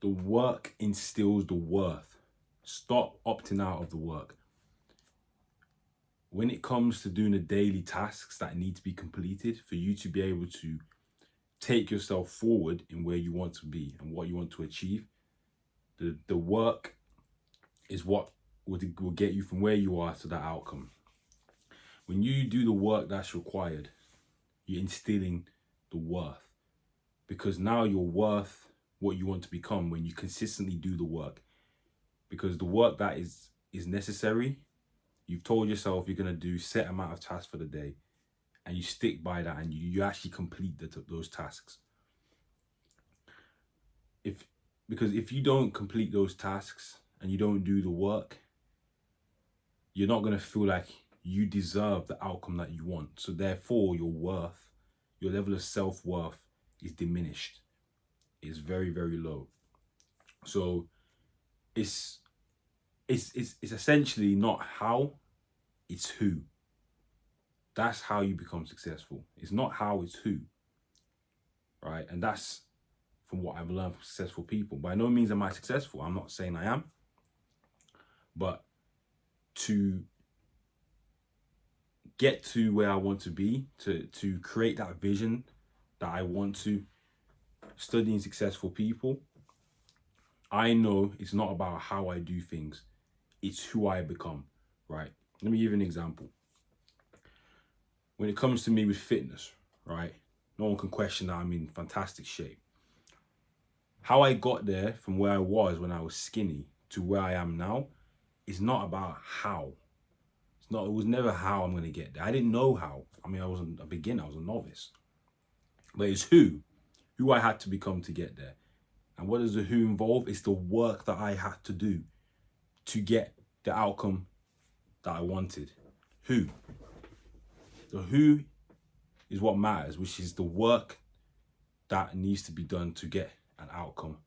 The work instills the worth. Stop opting out of the work. When it comes to doing the daily tasks that need to be completed for you to be able to take yourself forward in where you want to be and what you want to achieve, the work is what will get you from where you are to that outcome. When you do the work that's required, you're instilling the worth, because now you're worth what you want to become when you consistently do the work. Because the work that is necessary, you've told yourself you're going to do set amount of tasks for the day, and you stick by that, and you actually complete those tasks. Because if you don't complete those tasks and you don't do the work, you're not going to feel like you deserve the outcome that you want. So therefore, your worth, your level of self-worth is diminished. It's very, very low. So it's essentially not how, it's who. That's how you become successful. It's not how, it's who. Right? And that's from what I've learned from successful people. By no means am I successful. I'm not saying I am. But to get to where I want to be, to create that vision that I want to, studying successful people, I know it's not about how I do things. It's who I become, right? Let me give you an example. When it comes to me with fitness, right? No one can question that I'm in fantastic shape. How I got there from where I was when I was skinny to where I am now is not about how. It was never how I'm going to get there. I didn't know how. I mean, I wasn't a beginner, I was a novice. But it's who I had to become to get there. And what does the who involve? It's the work that I had to do to get the outcome that I wanted. Who? The who is what matters, which is the work that needs to be done to get an outcome.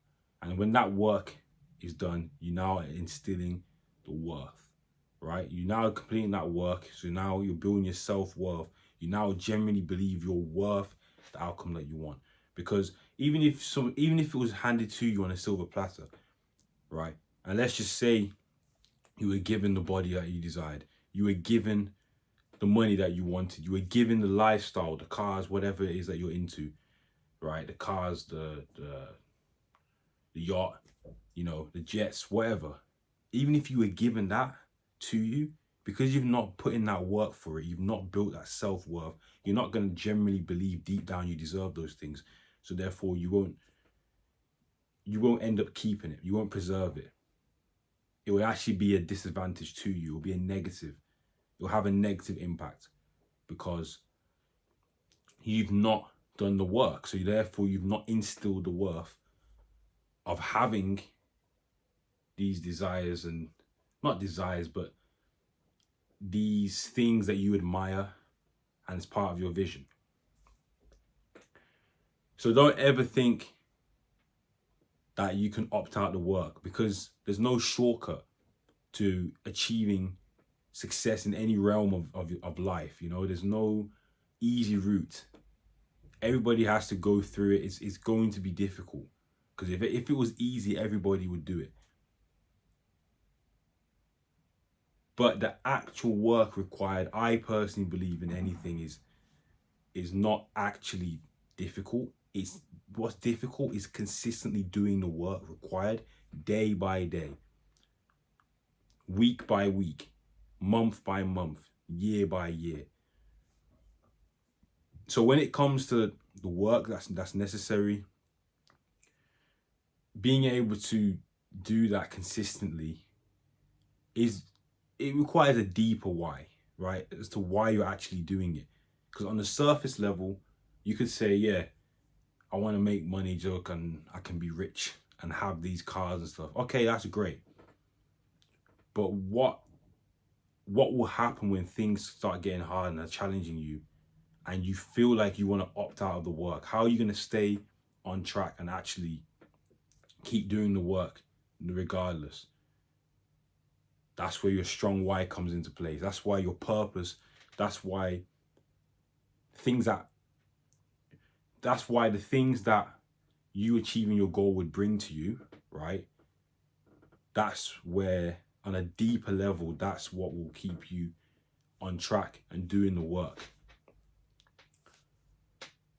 And when that work is done, you now are instilling the worth, right? You now are completing that work. So now you're building your self-worth. You now genuinely believe you're worth the outcome that you want. Because even if it was handed to you on a silver platter, right? And let's just say you were given the body that you desired. You were given the money that you wanted. You were given the lifestyle, the cars, whatever it is that you're into, right? The cars, the yacht, the jets, whatever. Even if you were given that to you, because you've not put in that work for it, you've not built that self-worth, you're not going to generally believe deep down you deserve those things. So therefore, you won't end up keeping it. You won't preserve it. It will actually be a disadvantage to you. It will be a negative. It will have a negative impact because you've not done the work. So therefore, you've not instilled the worth of having these desires, and not desires, but these things that you admire and it's part of your vision. So don't ever think that you can opt out the work, because there's no shortcut to achieving success in any realm of life. There's no easy route. Everybody has to go through it. It's going to be difficult, because if it was easy, everybody would do it. But the actual work required, I personally believe, in anything is not actually difficult. What's difficult is consistently doing the work required day by day, week by week, month by month, year by year. So when it comes to the work that's necessary, being able to do that consistently it requires a deeper why, right? As to why you're actually doing it. Because on the surface level, you could say, yeah, I want to make money, joke, and I can be rich and have these cars and stuff. Okay, that's great. But what will happen when things start getting hard and are challenging you and you feel like you want to opt out of the work? How are you going to stay on track and actually keep doing the work regardless? That's where your strong why comes into play. That's why your purpose, that's why the things that you achieving your goal would bring to you, right? That's where, on a deeper level, that's what will keep you on track and doing the work.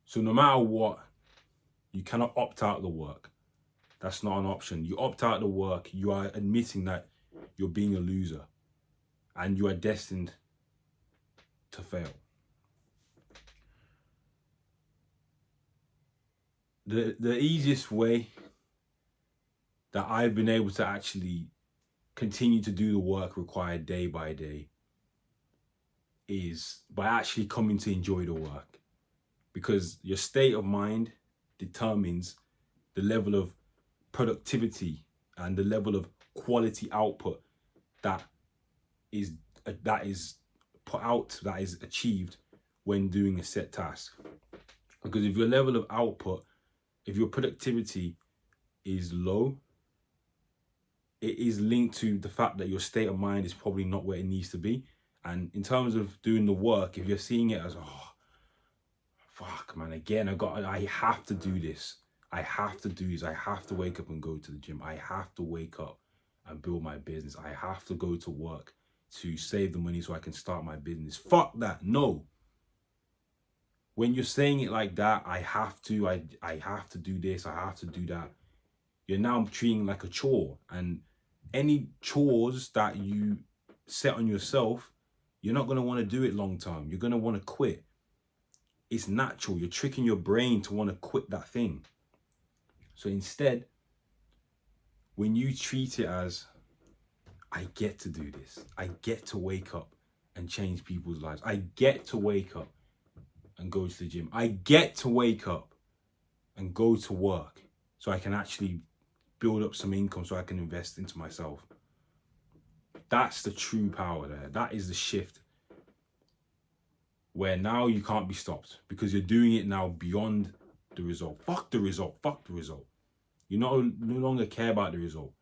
So no matter what, you cannot opt out the work. That's not an option. You opt out the work, you are admitting that you're being a loser and you are destined to fail. The easiest way that I've been able to actually continue to do the work required day by day is by actually coming to enjoy the work, because your state of mind determines the level of productivity and the level of quality output that is put out, that is achieved when doing a set task. Because if your level of output, if your productivity is low, it is linked to the fact that your state of mind is probably not where it needs to be. And in terms of doing the work, if you're seeing it as, oh, fuck, man, again, I have to do this. I have to do this. I have to wake up and go to the gym. I have to wake up and build my business. I have to go to work to save the money so I can start my business. Fuck that. No. When you're saying it like that, I have to do this, I have to do that, you're now treating it like a chore. And any chores that you set on yourself, you're not going to want to do it long term. You're going to want to quit. It's natural. You're tricking your brain to want to quit that thing. So instead, when you treat it as, I get to do this, I get to wake up and change people's lives, I get to wake up and go to the gym, I get to wake up and go to work so I can actually build up some income so I can invest into myself. That's the true power there. That is the shift where now you can't be stopped, because you're doing it now beyond the result. Fuck the result. Fuck the result. You no longer care about the result.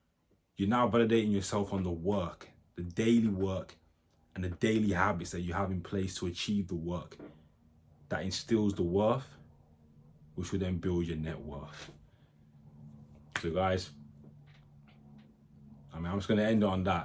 You're now validating yourself on the work, the daily work, and the daily habits that you have in place to achieve the work that instills the worth, which will then build your net worth. So guys, I'm just going to end on that.